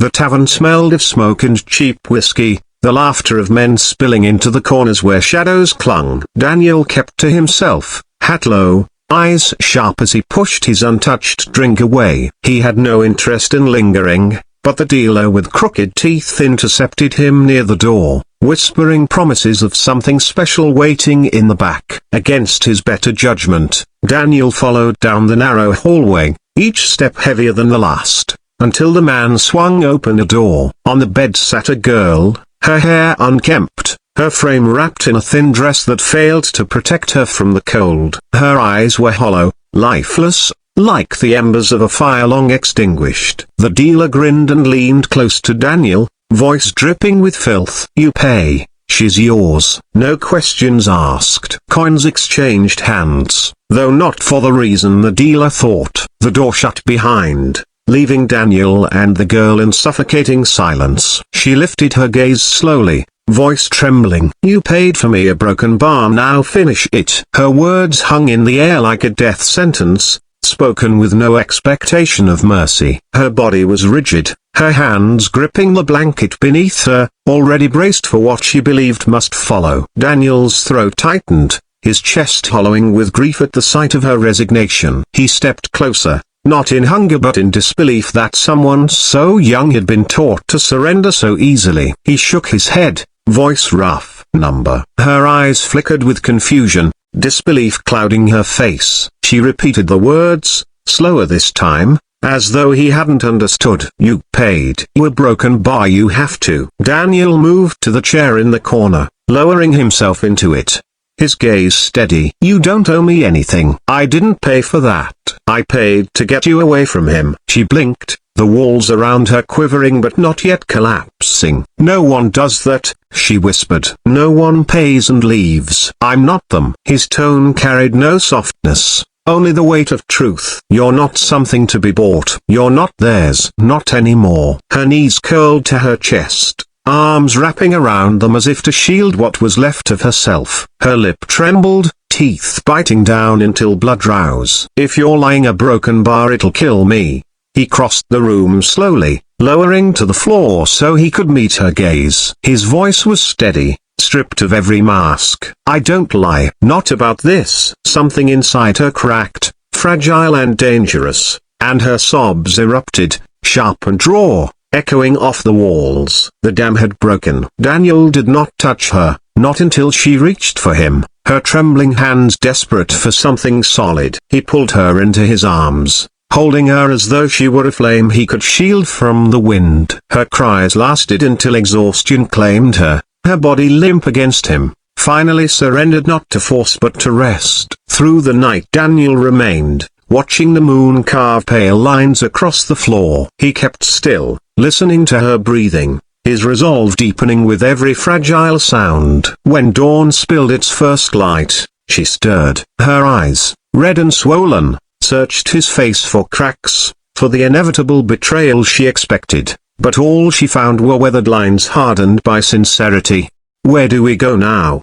The tavern smelled of smoke and cheap whiskey, the laughter of men spilling into the corners where shadows clung. Daniel kept to himself, hat low, eyes sharp as he pushed his untouched drink away. He had no interest in lingering, but the dealer with crooked teeth intercepted him near the door, whispering promises of something special waiting in the back. Against his better judgment, Daniel followed down the narrow hallway, each step heavier than the last, until the man swung open a door. On the bed sat a girl, her hair unkempt, her frame wrapped in a thin dress that failed to protect her from the cold. Her eyes were hollow, lifeless, like the embers of a fire long extinguished. The dealer grinned and leaned close to Daniel, voice dripping with filth. "You pay, she's yours." No questions asked. Coins exchanged hands, though not for the reason the dealer thought. The door shut behind, leaving Daniel and the girl in suffocating silence. She lifted her gaze slowly, voice trembling. "You paid for me a broken bar, now finish it." Her words hung in the air like a death sentence, spoken with no expectation of mercy. Her body was rigid, her hands gripping the blanket beneath her, already braced for what she believed must follow. Daniel's throat tightened, his chest hollowing with grief at the sight of her resignation. He stepped closer, not in hunger but in disbelief that someone so young had been taught to surrender so easily. He shook his head, voice rough. "Number." Her eyes flickered with confusion, disbelief clouding her face. She repeated the words, slower this time, as though he hadn't understood. "You paid you a broken bar, you have to." Daniel moved to the chair in the corner, lowering himself into it, his gaze steady. "You don't owe me anything. I didn't pay for that. I paid to get you away from him." She blinked, the walls around her quivering but not yet collapsing. "No one does that," she whispered. "No one pays and leaves. I'm not them." His tone carried no softness, only the weight of truth. "You're not something to be bought. You're not theirs. Not anymore." Her knees curled to her chest, arms wrapping around them as if to shield what was left of herself. Her lip trembled, teeth biting down until blood rose. "If you're lying a broken bar, it'll kill me." He crossed the room slowly, lowering to the floor so he could meet her gaze. His voice was steady, stripped of every mask. "I don't lie. Not about this." Something inside her cracked, fragile and dangerous, and her sobs erupted, sharp and raw, echoing off the walls. The dam had broken. Daniel did not touch her, not until she reached for him, her trembling hands desperate for something solid. He pulled her into his arms, holding her as though she were a flame he could shield from the wind. Her cries lasted until exhaustion claimed her, her body limp against him, finally surrendered not to force but to rest. Through the night Daniel remained, watching the moon carve pale lines across the floor. He kept still, listening to her breathing, his resolve deepening with every fragile sound. When dawn spilled its first light, she stirred. Her eyes, red and swollen, searched his face for cracks, for the inevitable betrayal she expected, but all she found were weathered lines hardened by sincerity. "Where do we go now?"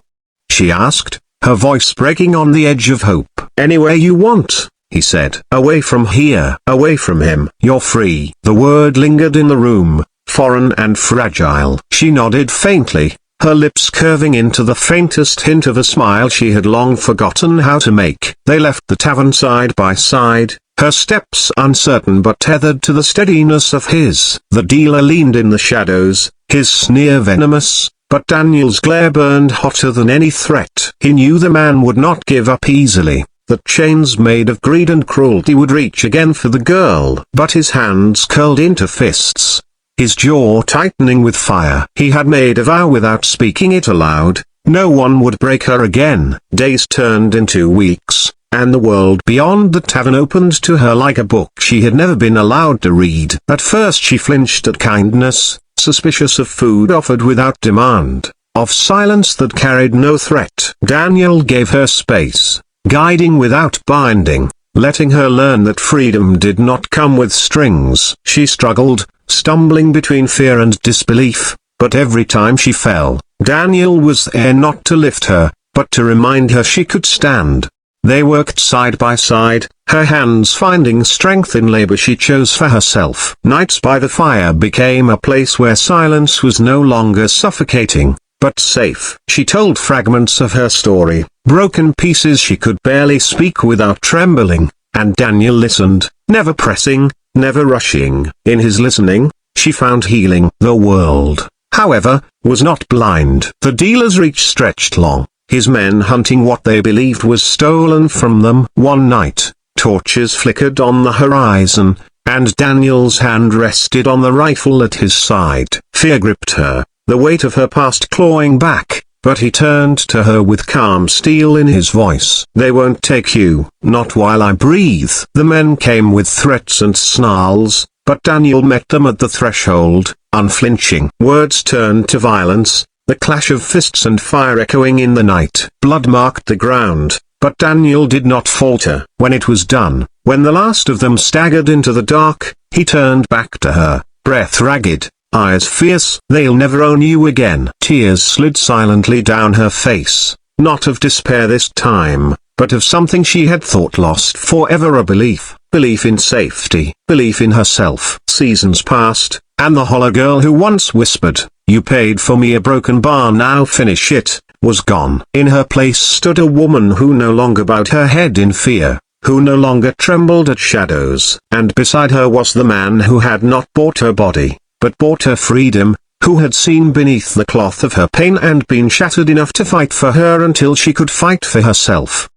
she asked, her voice breaking on the edge of hope. "Anywhere you want," he said. "Away from here." Away from him. "You're free." The word lingered in the room, foreign and fragile. She nodded faintly, her lips curving into the faintest hint of a smile she had long forgotten how to make. They left the tavern side by side, her steps uncertain but tethered to the steadiness of his. The dealer leaned in the shadows, his sneer venomous, but Daniel's glare burned hotter than any threat. He knew the man would not give up easily, that chains made of greed and cruelty would reach again for the girl. But his hands curled into fists, his jaw tightening with fire. He had made a vow without speaking it aloud, no one would break her again. Days turned into weeks, and the world beyond the tavern opened to her like a book she had never been allowed to read. At first she flinched at kindness, suspicious of food offered without demand, of silence that carried no threat. Daniel gave her space, guiding without binding, letting her learn that freedom did not come with strings. She struggled, stumbling between fear and disbelief, but every time she fell, Daniel was there not to lift her, but to remind her she could stand. They worked side by side, her hands finding strength in labor she chose for herself. Nights by the fire became a place where silence was no longer suffocating, but safe. She told fragments of her story, broken pieces she could barely speak without trembling, and Daniel listened, never pressing, never rushing. In his listening, she found healing. The world, however, was not blind. The dealer's reach stretched long, his men hunting what they believed was stolen from them. One night, torches flickered on the horizon, and Daniel's hand rested on the rifle at his side. Fear gripped her, the weight of her past clawing back, but he turned to her with calm steel in his voice. "They won't take you, not while I breathe." The men came with threats and snarls, but Daniel met them at the threshold, unflinching. Words turned to violence, the clash of fists and fire echoing in the night. Blood marked the ground, but Daniel did not falter. When it was done, when the last of them staggered into the dark, he turned back to her, breath ragged, eyes fierce. "They'll never own you again." Tears slid silently down her face, not of despair this time, but of something she had thought lost forever, a belief. Belief in safety, belief in herself. Seasons passed, and the hollow girl who once whispered, "You paid for me a broken bar, now finish it," was gone. In her place stood a woman who no longer bowed her head in fear, who no longer trembled at shadows. And beside her was the man who had not bought her body, but bought her freedom, who had seen beneath the cloth of her pain and been shattered enough to fight for her until she could fight for herself.